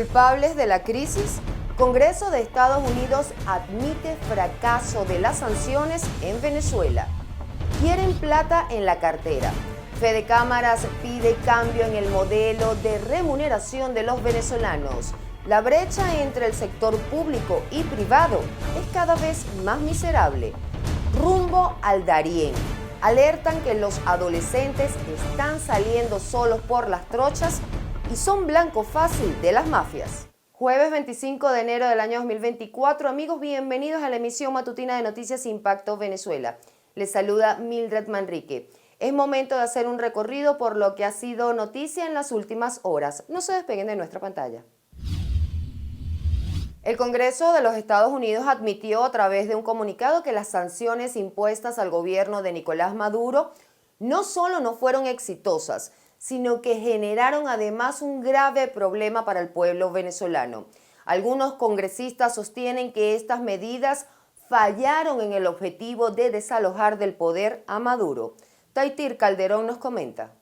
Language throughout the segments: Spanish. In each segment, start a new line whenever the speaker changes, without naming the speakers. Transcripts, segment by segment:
¿Culpables de la crisis? Congreso de Estados Unidos admite fracaso de las sanciones en Venezuela. Quieren plata en la cartera. Fede Cámaras pide cambio en el modelo de remuneración de los venezolanos. La brecha entre el sector público y privado es cada vez más miserable. Rumbo al Darién. Alertan que los adolescentes están saliendo solos por las trochas y son blanco fácil de las mafias. Jueves 25 de enero del año 2024, amigos, bienvenidos a la emisión matutina de Noticias Impacto Venezuela. Les saluda Mildred Manrique. Es momento de hacer un recorrido por lo que ha sido noticia en las últimas horas. No se despeguen de nuestra pantalla. El Congreso de los Estados Unidos admitió a través de un comunicado que las sanciones impuestas al gobierno de Nicolás Maduro no solo no fueron exitosas, sino que generaron además un grave problema para el pueblo venezolano. Algunos congresistas sostienen que estas medidas fallaron en el objetivo de desalojar del poder a Maduro. Taitir Calderón nos comenta.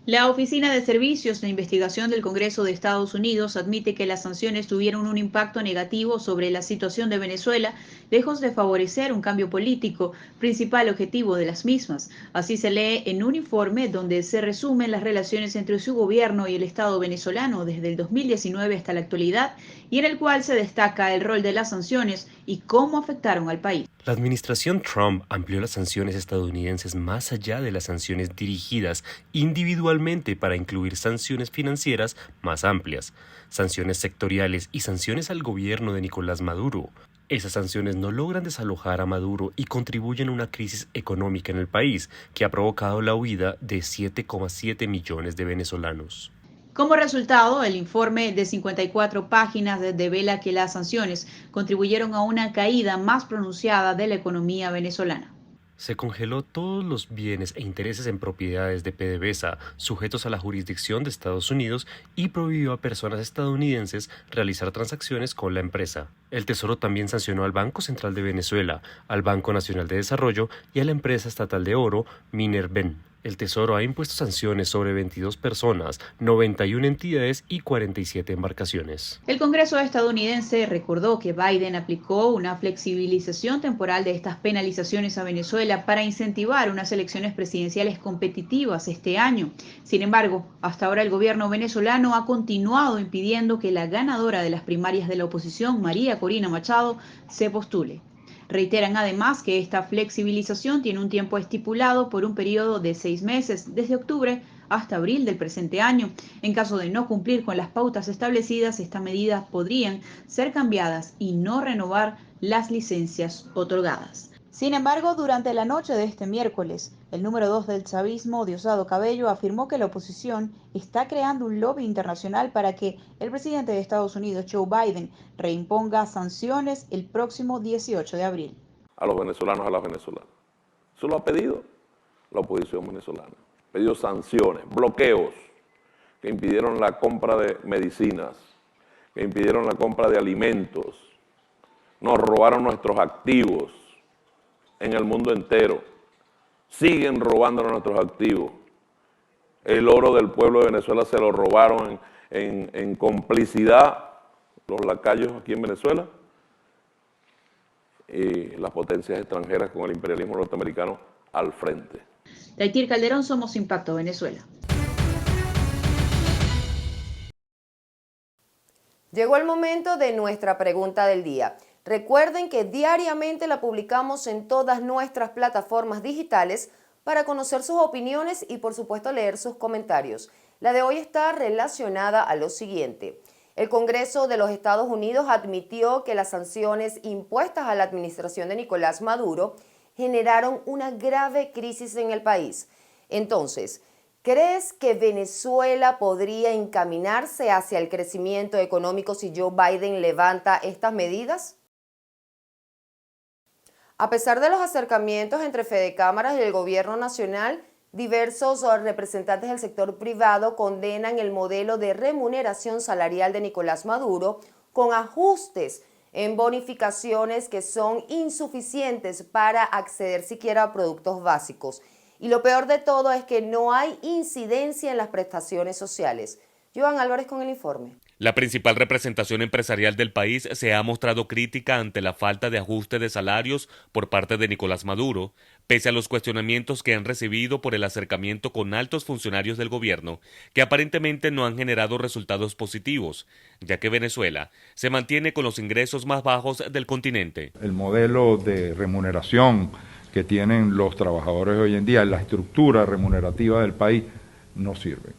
La Oficina de Servicios de Investigación del Congreso de Estados Unidos admite que las sanciones tuvieron un impacto negativo sobre la situación de Venezuela, lejos de favorecer un cambio político, principal objetivo de las mismas. Así se lee en un informe donde se resumen las relaciones entre su gobierno y el Estado venezolano desde el 2019 hasta la actualidad, y en el cual se destaca el rol de las sanciones y cómo afectaron al país.
La administración Trump amplió las sanciones estadounidenses más allá de las sanciones dirigidas individualmente para incluir sanciones financieras más amplias, sanciones sectoriales y sanciones al gobierno de Nicolás Maduro. Esas sanciones no logran desalojar a Maduro y contribuyen a una crisis económica en el país que ha provocado la huida de 7,7 millones de venezolanos.
Como resultado, el informe de 54 páginas devela que las sanciones contribuyeron a una caída más pronunciada de la economía venezolana.
Se congeló todos los bienes e intereses en propiedades de PDVSA sujetos a la jurisdicción de Estados Unidos y prohibió a personas estadounidenses realizar transacciones con la empresa. El Tesoro también sancionó al Banco Central de Venezuela, al Banco Nacional de Desarrollo y a la empresa estatal de oro Minerven. El Tesoro ha impuesto sanciones sobre 22 personas, 91 entidades y 47 embarcaciones.
El Congreso estadounidense recordó que Biden aplicó una flexibilización temporal de estas penalizaciones a Venezuela para incentivar unas elecciones presidenciales competitivas este año. Sin embargo, hasta ahora el gobierno venezolano ha continuado impidiendo que la ganadora de las primarias de la oposición, María Corina Machado, se postule. Reiteran además que esta flexibilización tiene un tiempo estipulado por un periodo de 6 meses, desde octubre hasta abril del presente año. En caso de no cumplir con las pautas establecidas, estas medidas podrían ser cambiadas y no renovar las licencias otorgadas. Sin embargo, durante la noche de este miércoles, el número 2 del chavismo, Diosdado Cabello, afirmó que la oposición está creando un lobby internacional para que el presidente de Estados Unidos, Joe Biden, reimponga sanciones el próximo 18 de abril.
A los venezolanos, a las venezolanas. Eso lo ha pedido la oposición venezolana. Ha pedido sanciones, bloqueos que impidieron la compra de medicinas, que impidieron la compra de alimentos, nos robaron nuestros activos en el mundo entero, siguen robándonos nuestros activos. El oro del pueblo de Venezuela se lo robaron en complicidad los lacayos aquí en Venezuela y las potencias extranjeras con el imperialismo norteamericano al frente.
Taitir Calderón, Somos Impacto Venezuela.
Llegó el momento de nuestra pregunta del día. Recuerden que diariamente la publicamos en todas nuestras plataformas digitales para conocer sus opiniones y por supuesto leer sus comentarios. La de hoy está relacionada a lo siguiente. El Congreso de los Estados Unidos admitió que las sanciones impuestas a la administración de Nicolás Maduro generaron una grave crisis en el país. Entonces, ¿crees que Venezuela podría encaminarse hacia el crecimiento económico si Joe Biden levanta estas medidas? A pesar de los acercamientos entre Fede Cámaras y el gobierno nacional, diversos representantes del sector privado condenan el modelo de remuneración salarial de Nicolás Maduro con ajustes en bonificaciones que son insuficientes para acceder siquiera a productos básicos. Y lo peor de todo es que no hay incidencia en las prestaciones sociales. Joan Álvarez con el informe.
La principal representación empresarial del país se ha mostrado crítica ante la falta de ajuste de salarios por parte de Nicolás Maduro, pese a los cuestionamientos que han recibido por el acercamiento con altos funcionarios del gobierno, que aparentemente no han generado resultados positivos, ya que Venezuela se mantiene con los ingresos más bajos del continente.
El modelo de remuneración que tienen los trabajadores hoy en día, la estructura remunerativa del país, no sirve,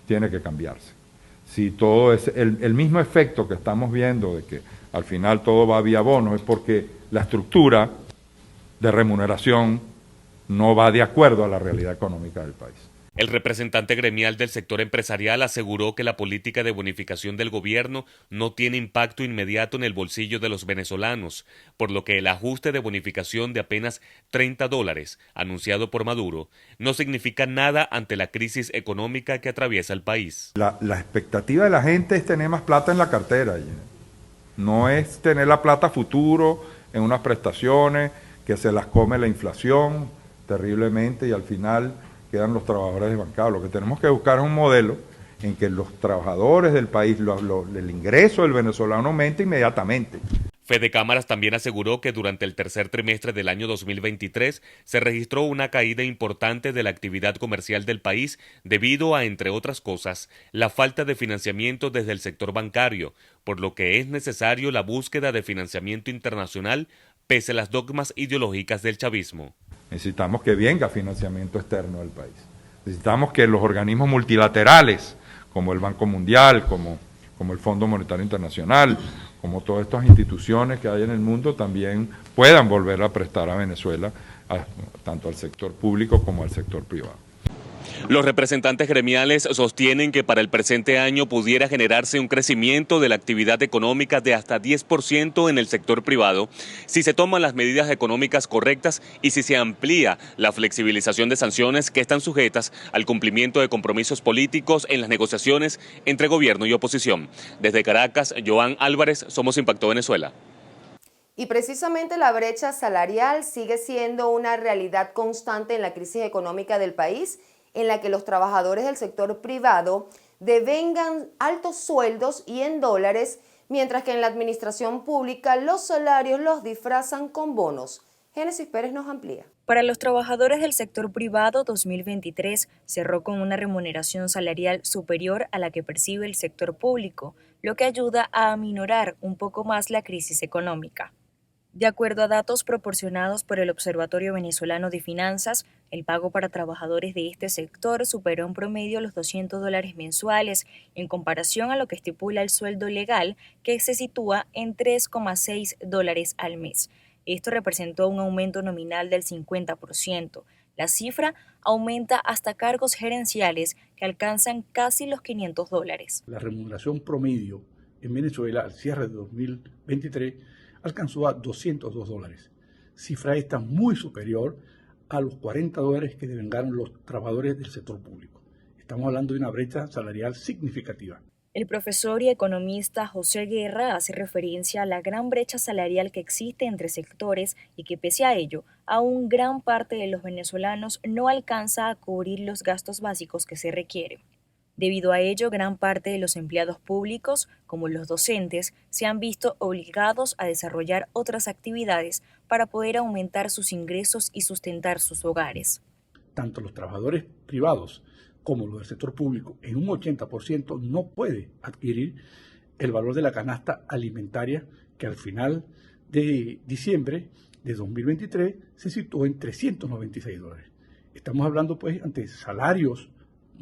tiene que cambiarse. Si todo es el mismo efecto que estamos viendo de que al final todo va vía bonos, es porque la estructura de remuneración no va de acuerdo a la realidad económica del país.
El representante gremial del sector empresarial aseguró que la política de bonificación del gobierno no tiene impacto inmediato en el bolsillo de los venezolanos, por lo que el ajuste de bonificación de apenas $30 anunciado por Maduro no significa nada ante la crisis económica que atraviesa el país.
La expectativa de la gente es tener más plata en la cartera, no es tener la plata futuro en unas prestaciones que se las come la inflación terriblemente y al final quedan los trabajadores desbancados. Lo que tenemos que buscar es un modelo en que los trabajadores del país, el ingreso del venezolano aumente inmediatamente.
Fede Cámaras también aseguró que durante el tercer trimestre del año 2023 se registró una caída importante de la actividad comercial del país debido a, entre otras cosas, la falta de financiamiento desde el sector bancario, por lo que es necesario la búsqueda de financiamiento internacional pese a las dogmas ideológicas del chavismo.
Necesitamos que venga financiamiento externo del país. Necesitamos que los organismos multilaterales, como el Banco Mundial, como el Fondo Monetario Internacional, como todas estas instituciones que hay en el mundo, también puedan volver a prestar a Venezuela, tanto al sector público como al sector privado.
Los representantes gremiales sostienen que para el presente año pudiera generarse un crecimiento de la actividad económica de hasta 10% en el sector privado si se toman las medidas económicas correctas y si se amplía la flexibilización de sanciones que están sujetas al cumplimiento de compromisos políticos en las negociaciones entre gobierno y oposición. Desde Caracas, Joan Álvarez, Somos Impacto Venezuela.
Y precisamente la brecha salarial sigue siendo una realidad constante en la crisis económica del país, en la que los trabajadores del sector privado devengan altos sueldos y en dólares, mientras que en la administración pública los salarios los disfrazan con bonos. Génesis Pérez nos amplía.
Para los trabajadores del sector privado, 2023 cerró con una remuneración salarial superior a la que percibe el sector público, lo que ayuda a aminorar un poco más la crisis económica. De acuerdo a datos proporcionados por el Observatorio Venezolano de Finanzas, el pago para trabajadores de este sector superó en promedio los $200 mensuales en comparación a lo que estipula el sueldo legal, que se sitúa en $3,6 al mes. Esto representó un aumento nominal del 50%. La cifra aumenta hasta cargos gerenciales que alcanzan casi los $500.
La remuneración promedio en Venezuela al cierre de 2023 alcanzó a $202, cifra esta muy superior a los $40 que devengaron los trabajadores del sector público. Estamos hablando de una brecha salarial significativa.
El profesor y economista José Guerra hace referencia a la gran brecha salarial que existe entre sectores y que pese a ello, aún gran parte de los venezolanos no alcanza a cubrir los gastos básicos que se requieren. Debido a ello, gran parte de los empleados públicos, como los docentes, se han visto obligados a desarrollar otras actividades para poder aumentar sus ingresos y sustentar sus hogares.
Tanto los trabajadores privados como los del sector público, en un 80% no puede adquirir el valor de la canasta alimentaria que al final de diciembre de 2023 se situó en $396. Estamos hablando pues ante salarios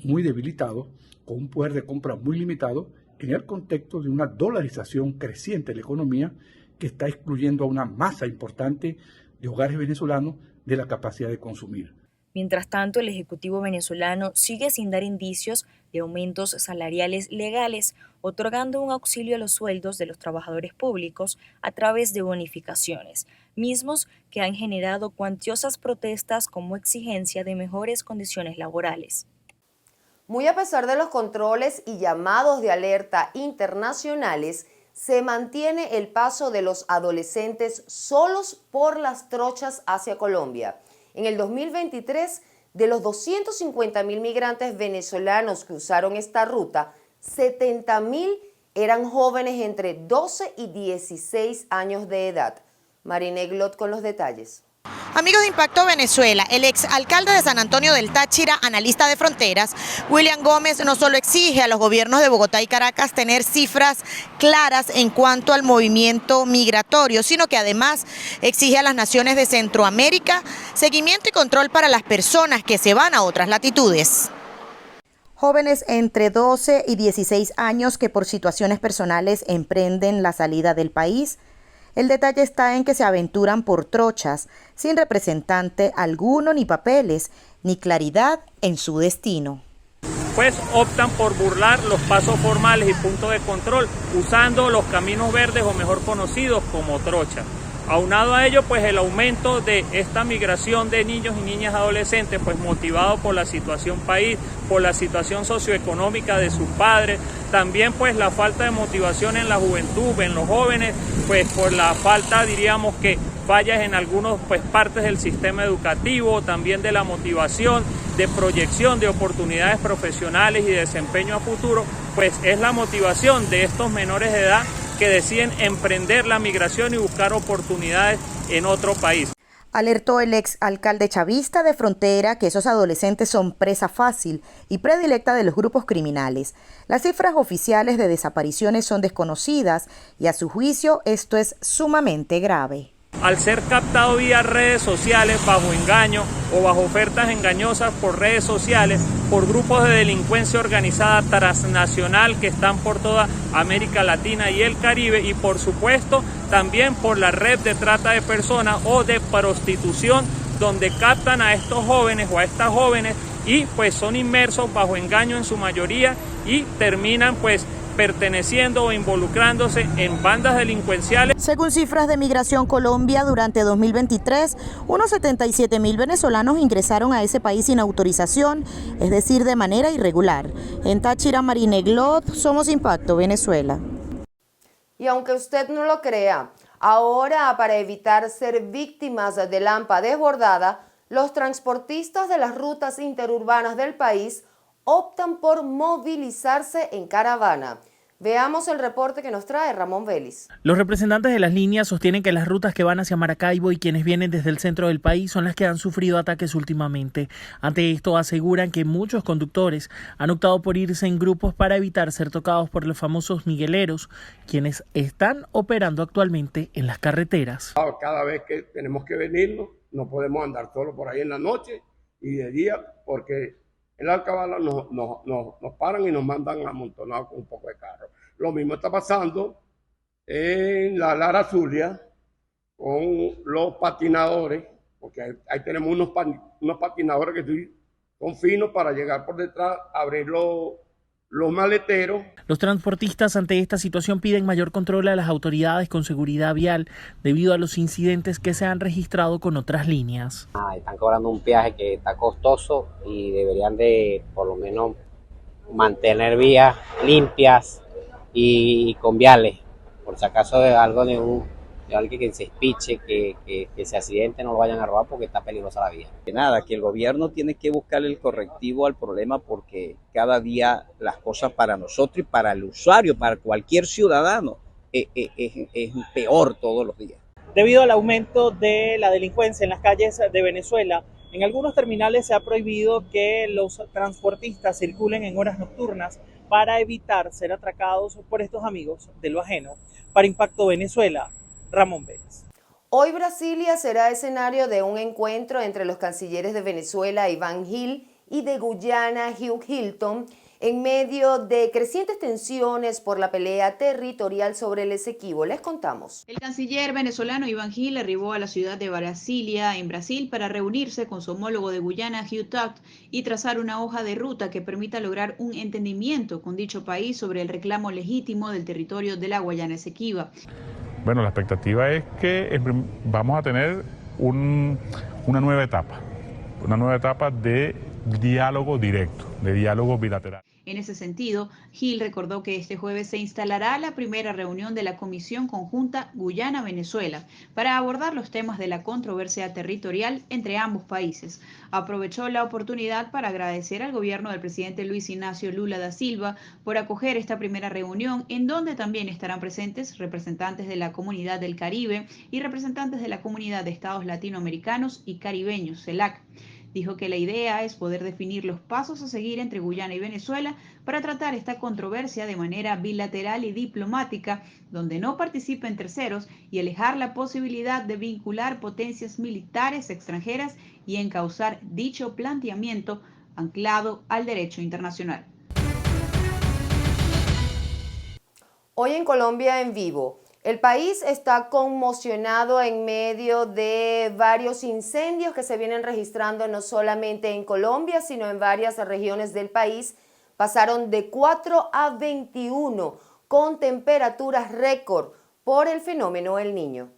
muy debilitados, con un poder de compra muy limitado, en el contexto de una dolarización creciente de la economía que está excluyendo a una masa importante de hogares venezolanos de la capacidad de consumir.
Mientras tanto, el Ejecutivo venezolano sigue sin dar indicios de aumentos salariales legales, otorgando un auxilio a los sueldos de los trabajadores públicos a través de bonificaciones, mismos que han generado cuantiosas protestas como exigencia de mejores condiciones laborales.
Muy a pesar de los controles y llamados de alerta internacionales, se mantiene el paso de los adolescentes solos por las trochas hacia Colombia. En el 2023, de los 250.000 migrantes venezolanos que usaron esta ruta, 70.000 eran jóvenes entre 12 y 16 años de edad. Marine Glot con los detalles.
Amigos de Impacto Venezuela, el exalcalde de San Antonio del Táchira, analista de fronteras, William Gómez, no solo exige a los gobiernos de Bogotá y Caracas tener cifras claras en cuanto al movimiento migratorio, sino que además exige a las naciones de Centroamérica seguimiento y control para las personas que se van a otras latitudes. Jóvenes entre 12 y 16 años que por situaciones personales emprenden la salida del país. El detalle está en que se aventuran por trochas, sin representante alguno, ni papeles, ni claridad en su destino.
Pues optan por burlar los pasos formales y puntos de control, usando los caminos verdes o mejor conocidos como trocha. Aunado a ello, pues el aumento de esta migración de niños y niñas adolescentes, pues motivado por la situación país, por la situación socioeconómica de sus padres, también pues la falta de motivación en la juventud, en los jóvenes, pues por la falta, diríamos que fallas en algunas pues partes del sistema educativo, también de la motivación, de proyección de oportunidades profesionales y de desempeño a futuro, pues es la motivación de estos menores de edad que deciden emprender la migración y buscar oportunidades en otro país.
Alertó el exalcalde chavista de Frontera que esos adolescentes son presa fácil y predilecta de los grupos criminales. Las cifras oficiales de desapariciones son desconocidas y a su juicio esto es sumamente grave.
Al ser captado vía redes sociales bajo engaño o bajo ofertas engañosas por redes sociales, por grupos de delincuencia organizada transnacional que están por toda América Latina y el Caribe, y por supuesto también por la red de trata de personas o de prostitución, donde captan a estos jóvenes o a estas jóvenes y pues son inmersos bajo engaño en su mayoría y terminan pues perteneciendo o involucrándose en bandas delincuenciales.
Según cifras de Migración Colombia, durante 2023, unos 77.000 venezolanos ingresaron a ese país sin autorización, es decir, de manera irregular. En Táchira, Marine Glot, Somos Impacto Venezuela.
Y aunque usted no lo crea, ahora para evitar ser víctimas de lampa desbordada, los transportistas de las rutas interurbanas del país optan por movilizarse en caravana. Veamos el reporte que nos trae Ramón Vélez.
Los representantes de las líneas sostienen que las rutas que van hacia Maracaibo y quienes vienen desde el centro del país son las que han sufrido ataques últimamente. Ante esto aseguran que muchos conductores han optado por irse en grupos para evitar ser tocados por los famosos migueleros, quienes están operando actualmente en las carreteras.
Cada vez que tenemos que venirnos, no podemos andar solo por ahí en la noche y de día, porque en la Alcabala nos paran y nos mandan amontonados con un poco de carro. Lo mismo está pasando en la Lara Zulia con los patinadores, porque ahí tenemos unos patinadores que son finos para llegar por detrás, abrir los maleteros.
Los transportistas ante esta situación piden mayor control a las autoridades con seguridad vial debido a los incidentes que se han registrado con otras líneas.
Están cobrando un peaje que está costoso y deberían de por lo menos mantener vías limpias y con viales, por si acaso de algo de alguien que se espiche, que se accidente, no lo vayan a robar porque está peligrosa la vía.
Nada, que el gobierno tiene que buscar el correctivo al problema porque cada día las cosas para nosotros y para el usuario, para cualquier ciudadano, es peor todos los días.
Debido al aumento de la delincuencia en las calles de Venezuela, en algunos terminales se ha prohibido que los transportistas circulen en horas nocturnas para evitar ser atracados por estos amigos de lo ajeno. Para Impacto Venezuela, Ramón Vélez.
Hoy Brasilia será escenario de un encuentro entre los cancilleres de Venezuela, Iván Gil, y de Guyana, Hugh Hilton, en medio de crecientes tensiones por la pelea territorial sobre el Esequibo. Les contamos.
El canciller venezolano Iván Gil arribó a la ciudad de Brasilia, en Brasil, para reunirse con su homólogo de Guyana, Hugh Taft, y trazar una hoja de ruta que permita lograr un entendimiento con dicho país sobre el reclamo legítimo del territorio de la Guayana Esequiba.
Bueno, la expectativa es que vamos a tener una nueva etapa de diálogo directo, de diálogo bilateral.
En ese sentido, Gil recordó que este jueves se instalará la primera reunión de la Comisión Conjunta Guyana-Venezuela para abordar los temas de la controversia territorial entre ambos países. Aprovechó la oportunidad para agradecer al gobierno del presidente Luis Ignacio Lula da Silva por acoger esta primera reunión, en donde también estarán presentes representantes de la Comunidad del Caribe y representantes de la Comunidad de Estados Latinoamericanos y Caribeños, CELAC. Dijo que la idea es poder definir los pasos a seguir entre Guyana y Venezuela para tratar esta controversia de manera bilateral y diplomática, donde no participen terceros, y alejar la posibilidad de vincular potencias militares extranjeras y encauzar dicho planteamiento anclado al derecho internacional.
Hoy en Colombia en vivo. El país está conmocionado en medio de varios incendios que se vienen registrando no solamente en Colombia, sino en varias regiones del país. Pasaron de 4 a 21 con temperaturas récord por el fenómeno El Niño.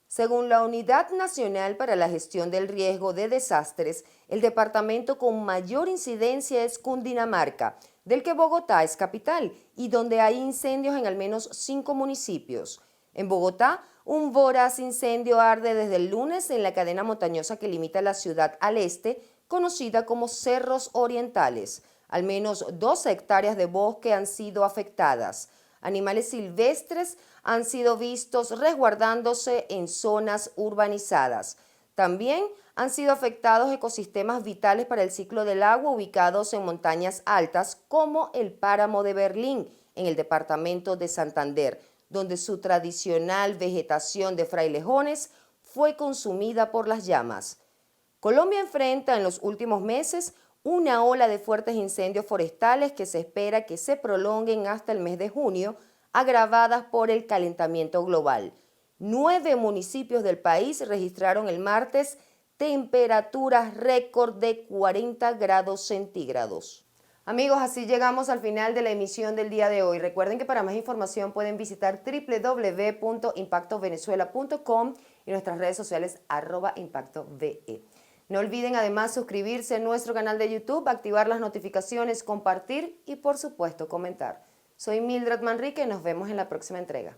Según la Unidad Nacional para la Gestión del Riesgo de Desastres, el departamento con mayor incidencia es Cundinamarca, del que Bogotá es capital y donde hay incendios en al menos 5 municipios. En Bogotá, un voraz incendio arde desde el lunes en la cadena montañosa que limita la ciudad al este, conocida como Cerros Orientales. Al menos 12 hectáreas de bosque han sido afectadas. Animales silvestres han sido vistos resguardándose en zonas urbanizadas. También han sido afectados ecosistemas vitales para el ciclo del agua ubicados en montañas altas como el Páramo de Berlín, en el departamento de Santander, donde su tradicional vegetación de frailejones fue consumida por las llamas. Colombia enfrenta en los últimos meses una ola de fuertes incendios forestales que se espera que se prolonguen hasta el mes de junio, agravadas por el calentamiento global. 9 municipios del país registraron el martes temperaturas récord de 40 grados centígrados. Amigos, así llegamos al final de la emisión del día de hoy. Recuerden que para más información pueden visitar www.impactovenezuela.com y nuestras redes sociales @impactove. No olviden además suscribirse a nuestro canal de YouTube, activar las notificaciones, compartir y por supuesto comentar. Soy Mildred Manrique y nos vemos en la próxima entrega.